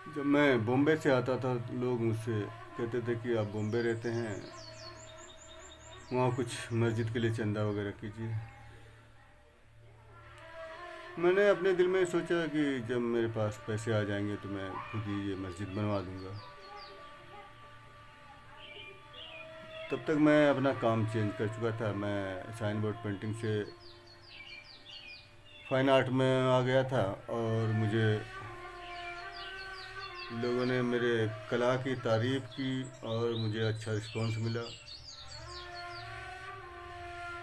जब मैं बॉम्बे से आता था लोग मुझसे कहते थे कि आप बॉम्बे रहते हैं, वहाँ कुछ मस्जिद के लिए चंदा वगैरह कीजिए। मैंने अपने दिल में सोचा कि जब मेरे पास पैसे आ जाएंगे तो मैं खुद ही ये मस्जिद बनवा दूंगा। तब तक मैं अपना काम चेंज कर चुका था। मैं साइन बोर्ड पेंटिंग से फाइन आर्ट में आ गया था और मुझे लोगों ने मेरे कला की तारीफ़ की और मुझे अच्छा रिस्पॉन्स मिला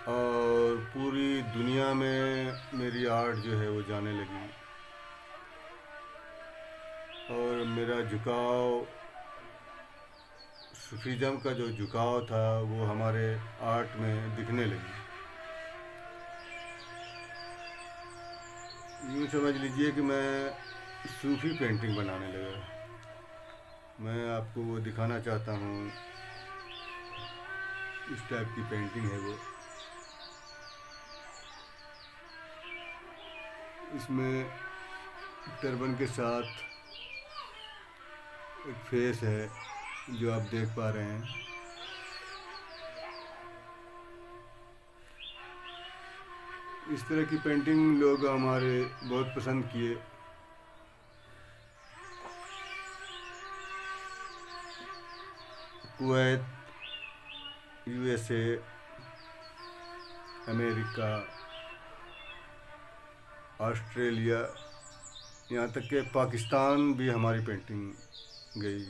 और पूरी दुनिया में मेरी आर्ट जो है वो जाने लगी और मेरा झुकाव, सूफीज़म का जो झुकाव था वो हमारे आर्ट में दिखने लगी। यूँ समझ लीजिए कि मैं सूफ़ी पेंटिंग बनाने लगा। मैं आपको वो दिखाना चाहता हूँ, इस टाइप की पेंटिंग है वो। इसमें टर्बन के साथ एक फेस है जो आप देख पा रहे हैं। इस तरह की पेंटिंग लोग हमारे बहुत पसंद किए। कुवैत, यूएसए, अमेरिका, ऑस्ट्रेलिया, यहाँ तक कि पाकिस्तान भी हमारी पेंटिंग गई।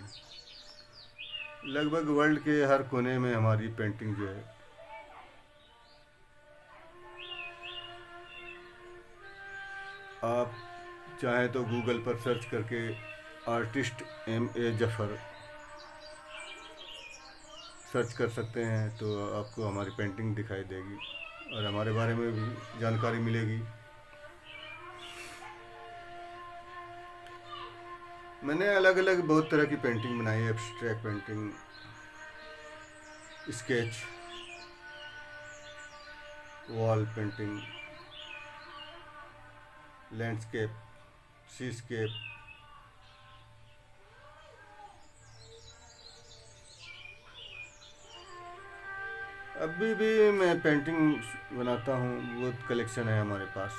लगभग वर्ल्ड के हर कोने में हमारी पेंटिंग जो है। आप चाहें तो गूगल पर सर्च करके आर्टिस्ट M.A. जफ़र सर्च कर सकते हैं तो आपको हमारी पेंटिंग दिखाई देगी और हमारे बारे में भी जानकारी मिलेगी। मैंने अलग अलग बहुत तरह की पेंटिंग बनाई है। Abstract painting, sketch, wall painting, landscape, seascape. अभी भी मैं पेंटिंग बनाता हूँ, बहुत कलेक्शन है हमारे पास।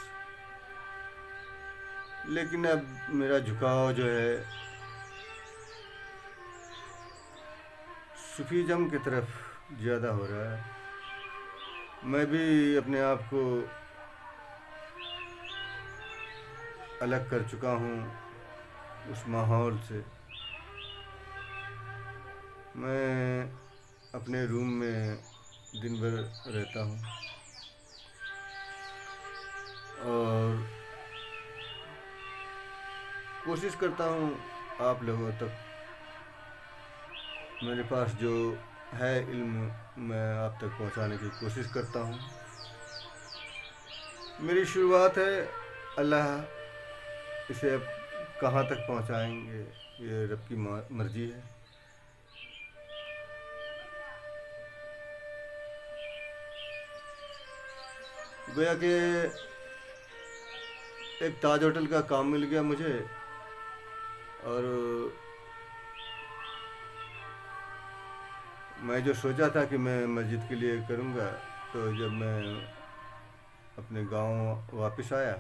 लेकिन अब मेरा झुकाव जो है सूफीज़म की तरफ ज़्यादा हो रहा है। मैं भी अपने आप को अलग कर चुका हूँ उस माहौल से। मैं अपने रूम में दिन भर रहता हूँ और कोशिश करता हूँ आप लोगों तक मेरे पास जो है इल्म मैं आप तक पहुँचाने की कोशिश करता हूँ। मेरी शुरुआत है, अल्लाह इसे अब कहाँ तक पहुँचाएंगे ये रब की मर्जी है। गोया कि एक ताज होटल का काम मिल गया मुझे और मैं जो सोचा था कि मैं मस्जिद के लिए करूँगा, तो जब मैं अपने गांव वापस आया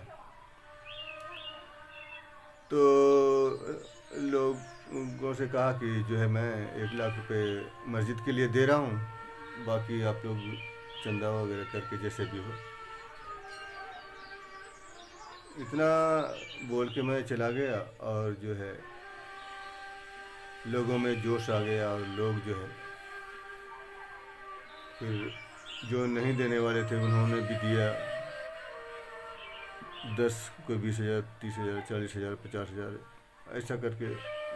तो लोगों से कहा कि जो है मैं 1 लाख रुपए मस्जिद के लिए दे रहा हूँ, बाकी आप लोग चंदा वगैरह करके जैसे भी हो। इतना बोल के मैं चला गया और जो है लोगों में जोश आ गया और लोग जो है फिर जो नहीं देने वाले थे उन्होंने भी दिया। 10, कोई 20,000, 30,000, 40,000, 50,000, ऐसा करके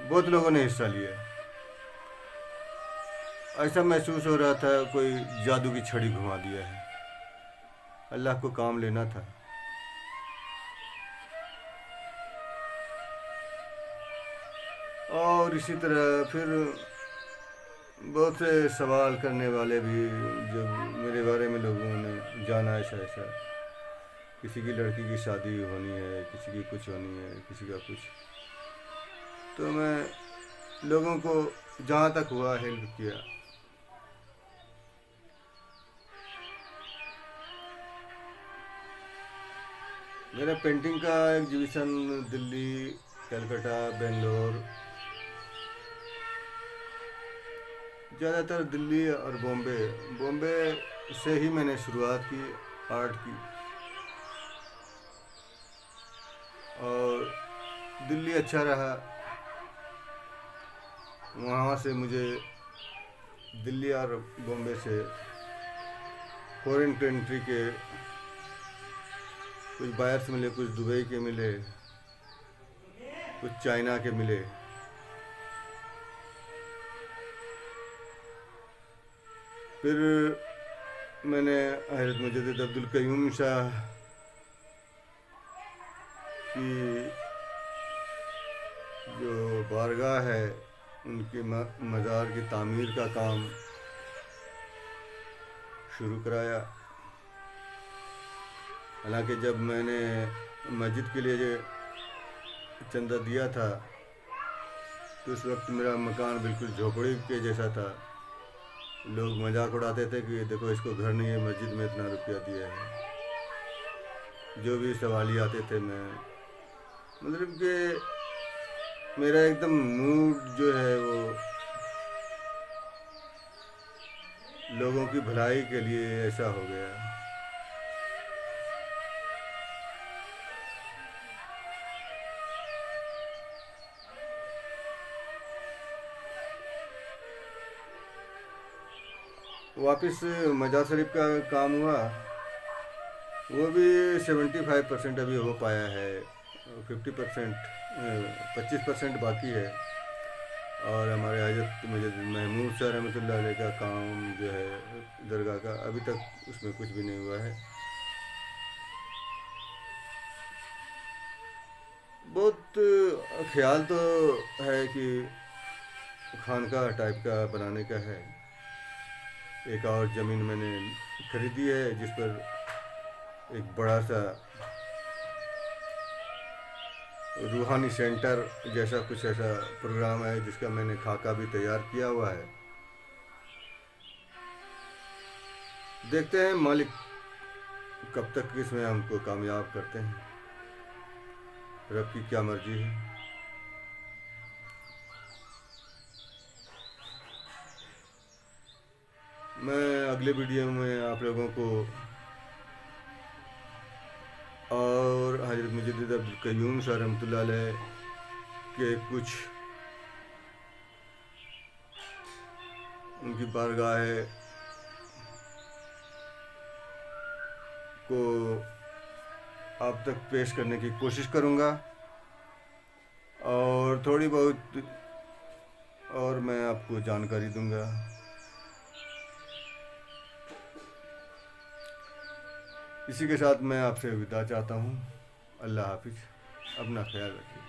बहुत लोगों ने हिस्सा लिया। ऐसा महसूस हो रहा था कोई जादू की छड़ी घुमा दिया है। अल्लाह को काम लेना था। और इसी तरह फिर बहुत से सवाल करने वाले भी जब मेरे बारे में लोगों ने जाना ऐसा ऐसा, किसी की लड़की की शादी होनी है, किसी की कुछ होनी है, किसी का कुछ। तो मैं लोगों को जहाँ तक हुआ हेल्प किया। मेरा पेंटिंग का एग्जीबिशन दिल्ली, कलकत्ता, बेंगलोर, ज़्यादातर दिल्ली और बॉम्बे। बॉम्बे से ही मैंने शुरुआत की आर्ट की, और दिल्ली अच्छा रहा। वहाँ से मुझे दिल्ली और बॉम्बे से फॉरेन कंट्री के कुछ बायर्स मिले, कुछ दुबई के मिले, कुछ चाइना के मिले। फिर मैंने हज़रत मुजद्दिद अब्दुल क़य्यूम शाह की जो बारगाह है, उनके मज़ार की तामीर का काम शुरू कराया। हालांकि जब मैंने मस्जिद के लिए चंदा दिया था तो उस वक्त मेरा मकान बिल्कुल झोपड़ी के जैसा था। लोग मजाक उड़ाते थे कि देखो इसको घर नहीं है, मस्जिद में इतना रुपया दिया है। जो भी सवाली आते थे, मैं मतलब कि मेरा एकदम मूड जो है वो लोगों की भलाई के लिए ऐसा हो गया। वापस मजार शरीफ का काम हुआ, वो भी 75% अभी हो पाया है। 50%, 25% बाकी है। और हमारे हजरत मुजद्दिद महमूद शाह रहमतुल्लाह अलैह का काम जो है दरगाह का, अभी तक उसमें कुछ भी नहीं हुआ है। बहुत ख्याल तो है कि खानका टाइप का बनाने का है। एक और ज़मीन मैंने खरीदी है जिस पर एक बड़ा सा रूहानी सेंटर जैसा कुछ ऐसा प्रोग्राम है, जिसका मैंने खाका भी तैयार किया हुआ है। देखते हैं मालिक कब तक इसमें हमको कामयाब करते हैं, रब की क्या मर्जी है। मैं अगले वीडियो में आप लोगों को और हज़रत मुजद्दिद अब्दुल क़य्यूम शाह रहमतुल्लाह अलैह के कुछ उनकी बारगाह को आप तक पेश करने की कोशिश करूँगा, और थोड़ी बहुत और मैं आपको जानकारी दूँगा। इसी के साथ मैं आपसे विदा चाहता हूँ। अल्लाह हाफिज़। अपना ख्याल रखिए।